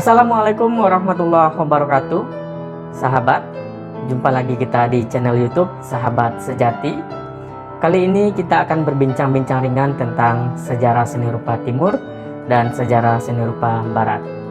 Assalamualaikum warahmatullahi wabarakatuh. Sahabat, jumpa lagi kita di channel YouTube Sahabat Sejati. Kali ini kita akan berbincang-bincang ringan tentang sejarah seni rupa Timur dan sejarah seni rupa Barat.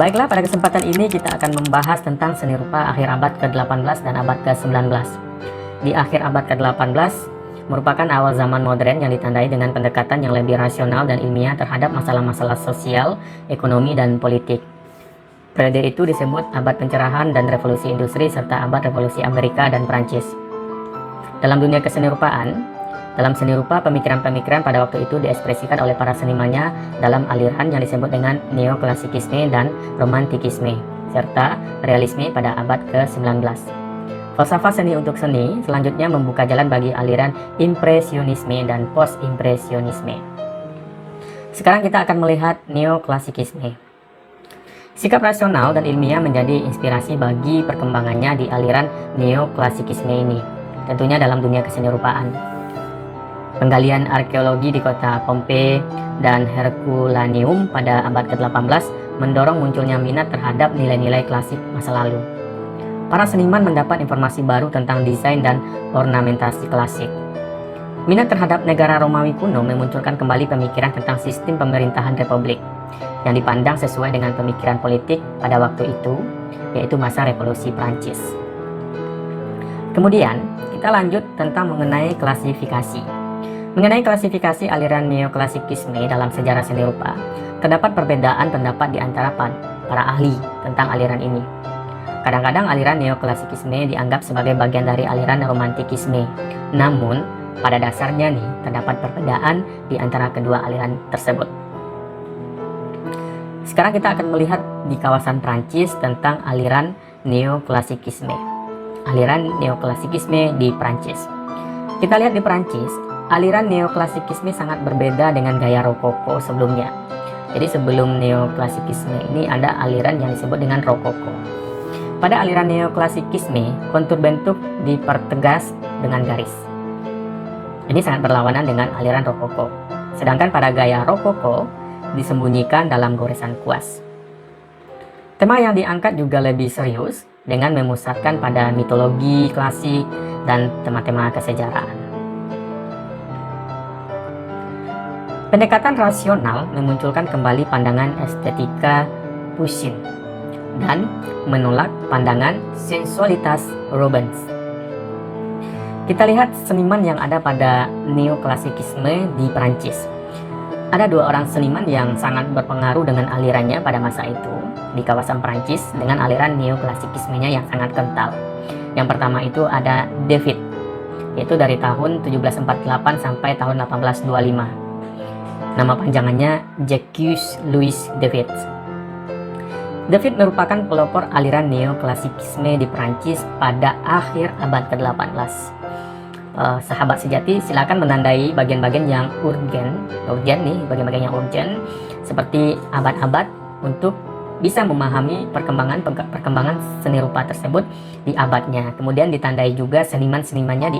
Baiklah, pada kesempatan ini kita akan membahas tentang seni rupa akhir abad ke-18 dan abad ke-19. Di akhir abad ke-18 merupakan awal zaman modern yang ditandai dengan pendekatan yang lebih rasional dan ilmiah terhadap masalah-masalah sosial, ekonomi, dan politik. Periode itu disebut abad pencerahan dan revolusi industri serta abad revolusi Amerika dan Prancis. Dalam dunia dalam seni rupa, pemikiran-pemikiran pada waktu itu diekspresikan oleh para senimannya dalam aliran yang disebut dengan neoklasikisme dan romantikisme, serta realisme pada abad ke-19. Falsafah seni untuk seni selanjutnya membuka jalan bagi aliran impresionisme dan post-impresionisme. Sekarang kita akan melihat neoklasikisme. Sikap rasional dan ilmiah menjadi inspirasi bagi perkembangannya di aliran neoklasikisme ini, tentunya dalam dunia kesenirupan. Penggalian arkeologi di kota Pompei dan Herculaneum pada abad ke-18 mendorong munculnya minat terhadap nilai-nilai klasik masa lalu. Para seniman mendapat informasi baru tentang desain dan ornamentasi klasik. Minat terhadap negara Romawi kuno memunculkan kembali pemikiran tentang sistem pemerintahan republik yang dipandang sesuai dengan pemikiran politik pada waktu itu, yaitu masa revolusi Prancis. Kemudian, kita lanjut tentang mengenai klasifikasi. Mengenai klasifikasi aliran neoklasikisme dalam sejarah seni rupa, terdapat perbedaan pendapat di antara para ahli tentang aliran ini. Kadang-kadang aliran neoklasikisme dianggap sebagai bagian dari aliran romantikisme. Namun, pada dasarnya terdapat perbedaan di antara kedua aliran tersebut. Sekarang kita akan melihat di kawasan Prancis tentang aliran neoklasikisme. Aliran neoklasikisme di Prancis. Kita lihat di Prancis, aliran neoklasikisme sangat berbeda dengan gaya rokoko sebelumnya. Jadi sebelum neoklasikisme ini ada aliran yang disebut dengan rokoko. Pada aliran neoklasikisme, kontur bentuk dipertegas dengan garis. Ini sangat berlawanan dengan aliran rokoko. Sedangkan pada gaya rokoko disembunyikan dalam goresan kuas. Tema yang diangkat juga lebih serius dengan memusatkan pada mitologi klasik dan tema-tema kesejarahan. Pendekatan rasional memunculkan kembali pandangan estetika Poussin dan menolak pandangan sensualitas Rubens. Kita lihat seniman yang ada pada neoklasikisme di Prancis. Ada dua orang seniman yang sangat berpengaruh dengan alirannya pada masa itu di kawasan Prancis dengan aliran neoklasikismenya yang sangat kental. Yang pertama itu ada David, yaitu dari tahun 1748 sampai tahun 1825. Nama panjangannya Jacques Louis David. David merupakan pelopor aliran neoklasikisme di Prancis pada akhir abad ke-18. Sahabat sejati, silakan menandai bagian-bagian yang bagian-bagian yang urgent seperti abad-abad untuk bisa memahami perkembangan seni rupa tersebut di abadnya. Kemudian ditandai juga seniman-senimannya di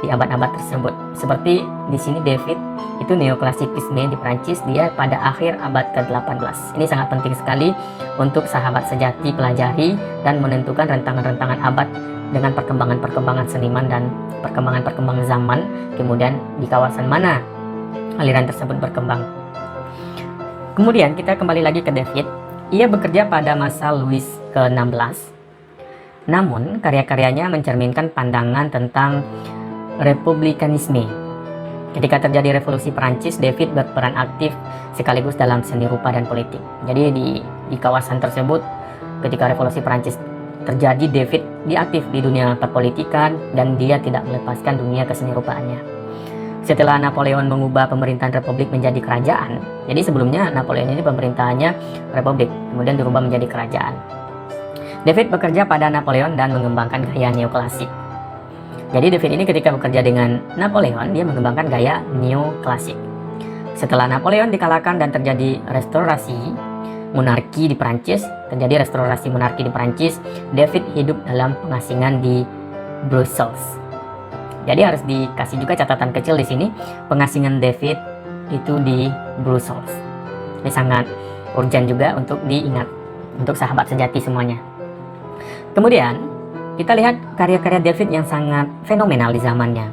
abad-abad tersebut. Seperti di sini David itu neoklasikisme di Prancis, dia pada akhir abad ke-18. Ini sangat penting sekali untuk sahabat sejati pelajari dan menentukan rentangan-rentangan abad dengan perkembangan-perkembangan seniman dan perkembangan-perkembangan zaman, kemudian di kawasan mana aliran tersebut berkembang. Kemudian kita kembali lagi ke David. Ia bekerja pada masa Louis ke-16. Namun, karya-karyanya mencerminkan pandangan tentang republikanisme. Ketika terjadi revolusi Prancis, David berperan aktif sekaligus dalam seni rupa dan politik. Jadi di kawasan tersebut, ketika revolusi Prancis terjadi, David aktif di dunia perpolitikan dan dia tidak melepaskan dunia kesenirupaannya. setelah Napoleon mengubah pemerintahan republik menjadi kerajaan. Jadi sebelumnya Napoleon ini pemerintahannya republik, kemudian dirubah menjadi kerajaan. David bekerja pada Napoleon dan mengembangkan gaya neoklasik. Jadi David ini ketika bekerja dengan Napoleon, dia mengembangkan gaya neoklasik. Setelah Napoleon dikalahkan dan terjadi restorasi monarki di Prancis, David hidup dalam pengasingan di Brussels. Jadi harus dikasih juga catatan kecil di sini, pengasingan David itu di Brussels. Ini sangat urgent juga untuk diingat untuk sahabat sejati semuanya. Kemudian kita lihat karya-karya David yang sangat fenomenal di zamannya.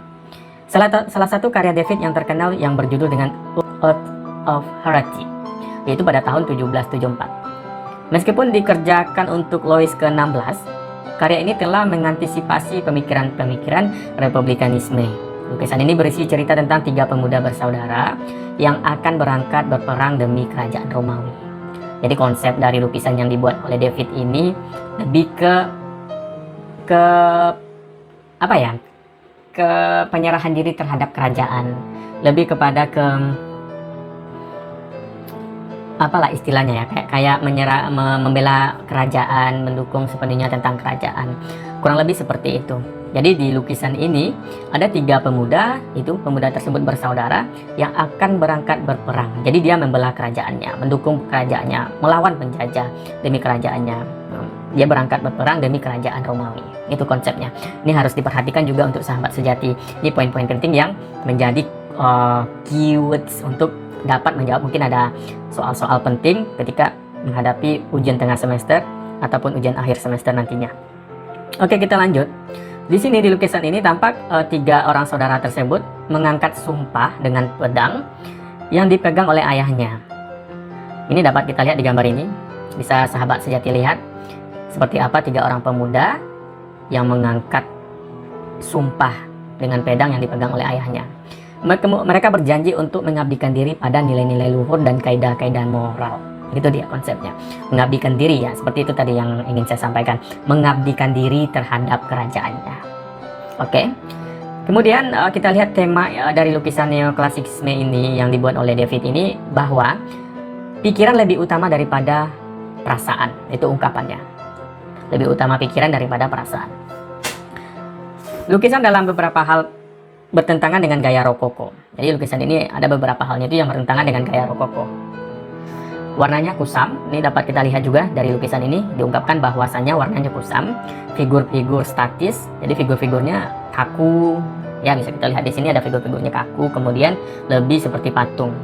Salah satu karya David yang terkenal yang berjudul dengan Oath of Heresy, yaitu pada tahun 1774. Meskipun dikerjakan untuk Louis ke-16, karya ini telah mengantisipasi pemikiran-pemikiran republikanisme. Lukisan ini berisi cerita tentang 3 pemuda bersaudara yang akan berangkat berperang demi kerajaan Romawi. Jadi konsep dari lukisan yang dibuat oleh David ini lebih ke penyerahan diri terhadap kerajaan, lebih kepada istilahnya ya, kayak membela kerajaan, mendukung sepenuhnya tentang kerajaan, kurang lebih seperti itu. Jadi di lukisan ini ada 3 pemuda, itu pemuda tersebut bersaudara yang akan berangkat berperang. Jadi dia membela kerajaannya, mendukung kerajaannya, melawan penjajah demi kerajaannya. Dia berangkat berperang demi kerajaan Romawi. Itu konsepnya. Ini harus diperhatikan juga untuk sahabat sejati. Ini poin-poin penting yang menjadi keywords untuk dapat menjawab mungkin ada soal-soal penting ketika menghadapi ujian tengah semester ataupun ujian akhir semester nantinya. Oke, kita lanjut. Di sini di lukisan ini tampak 3 orang saudara tersebut mengangkat sumpah dengan pedang yang dipegang oleh ayahnya. Ini dapat kita lihat di gambar ini. Bisa sahabat sejati lihat seperti apa 3 orang pemuda yang mengangkat sumpah dengan pedang yang dipegang oleh ayahnya. Mereka berjanji untuk mengabdikan diri pada nilai-nilai luhur dan kaidah-kaidah moral. Itu dia konsepnya. Mengabdikan diri ya, seperti itu tadi yang ingin saya sampaikan. Mengabdikan diri terhadap kerajaannya. Oke. Kemudian kita lihat tema dari lukisan neoklasisme ini yang dibuat oleh David ini, bahwa pikiran lebih utama daripada perasaan. Itu ungkapannya. Lebih utama pikiran daripada perasaan. Lukisan dalam beberapa hal bertentangan dengan gaya rokoko. Jadi lukisan ini ada beberapa halnya itu yang bertentangan dengan gaya rokoko. Warnanya kusam, ini dapat kita lihat juga dari lukisan ini, diungkapkan bahwasannya warnanya kusam, figur-figur statis, jadi figur-figurnya kaku, ya bisa kita lihat di sini ada figur-figurnya kaku, kemudian lebih seperti patung.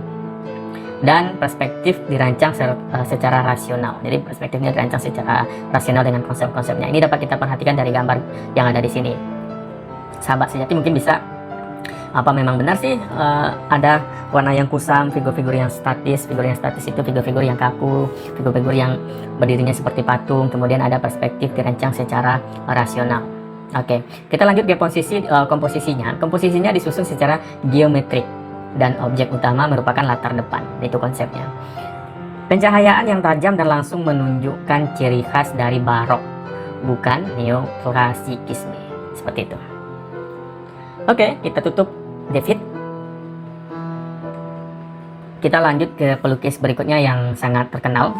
Dan perspektif dirancang secara rasional, jadi perspektifnya dirancang secara rasional dengan konsep-konsepnya. Ini dapat kita perhatikan dari gambar yang ada di sini. Sahabat sejati mungkin bisa apa memang benar sih ada warna yang kusam, figur-figur yang statis. Figur yang statis itu figur-figur yang kaku, figur-figur yang berdirinya seperti patung, kemudian ada perspektif dirancang secara rasional. Oke, kita lanjut ke komposisinya. Komposisinya disusun secara geometrik dan objek utama merupakan latar depan. Itu konsepnya. Pencahayaan yang tajam dan langsung menunjukkan ciri khas dari barok, bukan neoklasikisme. Seperti itu. Oke, kita tutup David. Kita lanjut ke pelukis berikutnya yang sangat terkenal.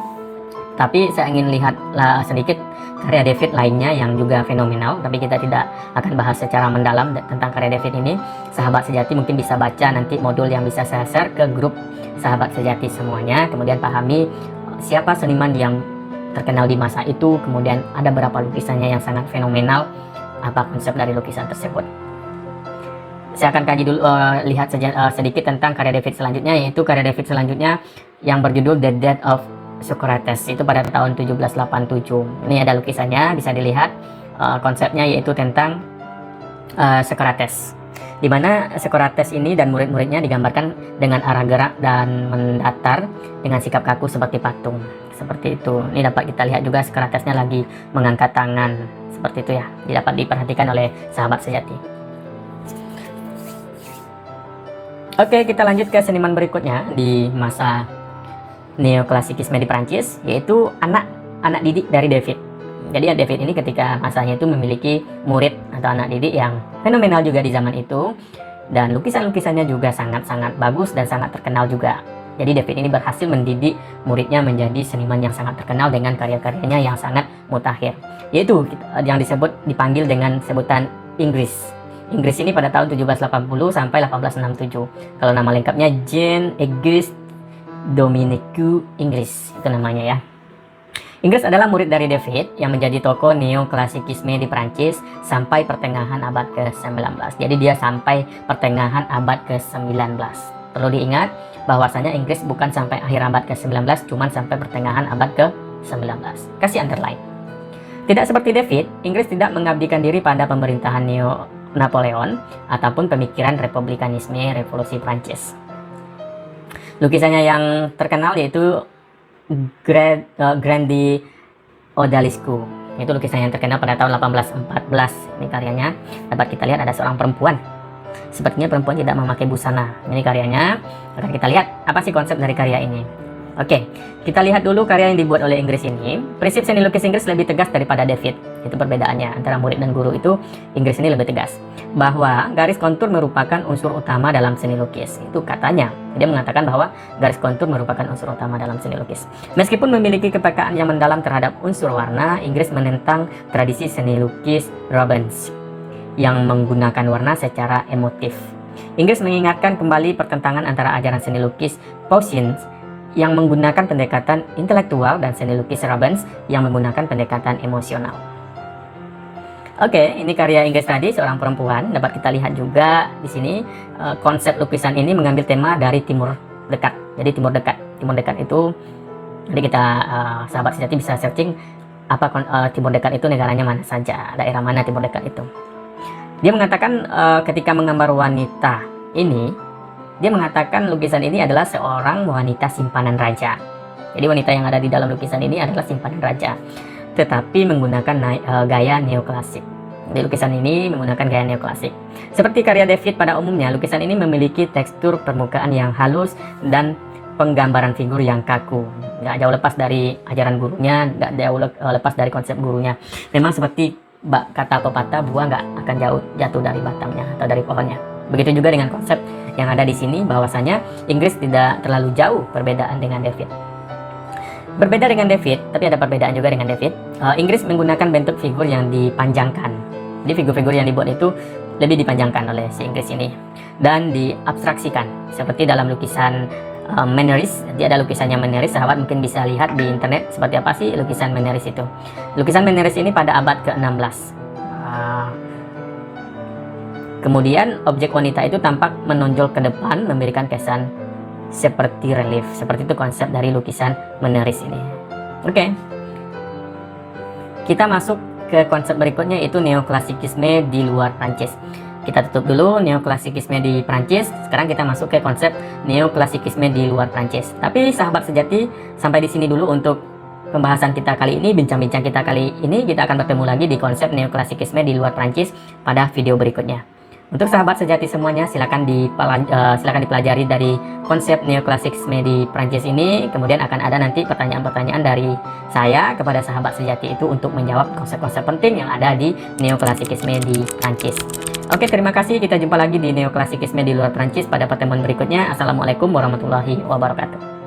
Tapi saya ingin lihat sedikit karya David lainnya yang juga fenomenal. Tapi kita tidak akan bahas secara mendalam tentang karya David ini. Sahabat sejati mungkin bisa baca nanti modul yang bisa saya share ke grup sahabat sejati semuanya. Kemudian pahami siapa seniman yang terkenal di masa itu. Kemudian ada berapa lukisannya yang sangat fenomenal. Apa konsep dari lukisan tersebut. Saya akan kaji dulu, lihat saja sedikit tentang karya David selanjutnya, yaitu karya David selanjutnya yang berjudul The Death of Socrates. Itu pada tahun 1787. Ini ada lukisannya, bisa dilihat. Konsepnya yaitu tentang Socrates, di mana Socrates ini dan murid-muridnya digambarkan dengan arah gerak dan mendatar dengan sikap kaku seperti patung. Seperti itu. Ini dapat kita lihat juga Socratesnya lagi mengangkat tangan. Seperti itu ya. Ini dapat diperhatikan oleh sahabat sejati. Oke, kita lanjut ke seniman berikutnya di masa neoklasikisme di Prancis, yaitu anak didik dari David. Jadi David ini ketika masanya itu memiliki murid atau anak didik yang fenomenal juga di zaman itu, dan lukisan-lukisannya juga sangat-sangat bagus dan sangat terkenal juga. Jadi David ini berhasil mendidik muridnya menjadi seniman yang sangat terkenal dengan karya-karyanya yang sangat mutakhir, yaitu yang dipanggil dengan sebutan Inggris. Inggris ini pada tahun 1780 sampai 1867. Kalau nama lengkapnya Jean Auguste Dominique Inggris, itu namanya ya. Inggris adalah murid dari David yang menjadi tokoh neoklasikisme di Prancis sampai pertengahan abad ke-19. Jadi dia sampai pertengahan abad ke-19. Perlu diingat bahwasanya Inggris bukan sampai akhir abad ke-19, cuman sampai pertengahan abad ke-19. Kasih underline. Tidak seperti David, Inggris tidak mengabdikan diri pada pemerintahan Napoleon ataupun pemikiran republikanisme revolusi Prancis. Lukisannya yang terkenal yaitu Grandi Odalisque. Itu lukisan yang terkenal pada tahun 1814. Ini karyanya dapat kita lihat ada seorang perempuan. Sepertinya perempuan tidak memakai busana. Ini karyanya. Akan kita lihat apa sih konsep dari karya ini. Oke, kita lihat dulu karya yang dibuat oleh Inggris ini. Prinsip seni lukis Inggris lebih tegas daripada David. Itu perbedaannya antara murid dan guru itu. Inggris ini lebih tegas bahwa garis kontur merupakan unsur utama dalam seni lukis. Itu katanya. Dia mengatakan bahwa garis kontur merupakan unsur utama dalam seni lukis. Meskipun memiliki kepekaan yang mendalam terhadap unsur warna, Inggris menentang tradisi seni lukis Rubens yang menggunakan warna secara emotif. Inggris mengingatkan kembali pertentangan antara ajaran seni lukis Poussin yang menggunakan pendekatan intelektual dan seni lukis Rubens yang menggunakan pendekatan emosional. Oke, ini karya Inggris tadi, seorang perempuan. Dapat kita lihat juga di sini konsep lukisan ini mengambil tema dari Timur Dekat. Jadi Timur Dekat itu, jadi kita sahabat sejati bisa searching apa Timur Dekat itu negaranya mana saja, daerah mana Timur Dekat itu. Dia mengatakan ketika menggambar wanita ini, dia mengatakan lukisan ini adalah seorang wanita simpanan raja. Jadi wanita yang ada di dalam lukisan ini adalah simpanan raja, tetapi menggunakan gaya neoklasik. Di lukisan ini menggunakan gaya neoklasik. Seperti karya David pada umumnya, lukisan ini memiliki tekstur permukaan yang halus dan penggambaran figur yang kaku. Nggak jauh lepas dari ajaran gurunya, nggak jauh lepas dari konsep gurunya. Memang seperti kata pepatah, buah nggak akan jatuh dari batangnya atau dari pohonnya. Begitu juga dengan konsep yang ada di sini, bahwasanya Inggris tidak terlalu jauh perbedaan dengan David. Berbeda dengan David, tapi ada perbedaan juga dengan David. Inggris menggunakan bentuk figur yang dipanjangkan. Jadi figur-figur yang dibuat itu lebih dipanjangkan oleh si Inggris ini dan diabstraksikan seperti dalam lukisan Meneris. Jadi ada lukisannya Meneris, sahabat mungkin bisa lihat di internet seperti apa sih lukisan Meneris itu. Lukisan Meneris ini pada abad ke-16. Kemudian objek wanita itu tampak menonjol ke depan, memberikan kesan seperti relief. Seperti itu konsep dari lukisan Meneris ini. Oke. Kita masuk ke konsep berikutnya, yaitu neoklasikisme di luar Prancis. Kita tutup dulu neoklasikisme di Prancis. Sekarang kita masuk ke konsep neoklasikisme di luar Prancis. Tapi sahabat sejati, sampai di sini dulu untuk pembahasan kita kali ini, bincang-bincang kita kali ini. Kita akan bertemu lagi di konsep neoklasikisme di luar Prancis pada video berikutnya. Untuk sahabat sejati semuanya, silakan dipelajari dari konsep neoklasisme di Prancis ini. Kemudian akan ada nanti pertanyaan-pertanyaan dari saya kepada sahabat sejati itu untuk menjawab konsep-konsep penting yang ada di neoklasisme di Prancis. Oke, terima kasih. Kita jumpa lagi di neoklasisme di luar Prancis pada pertemuan berikutnya. Assalamualaikum warahmatullahi wabarakatuh.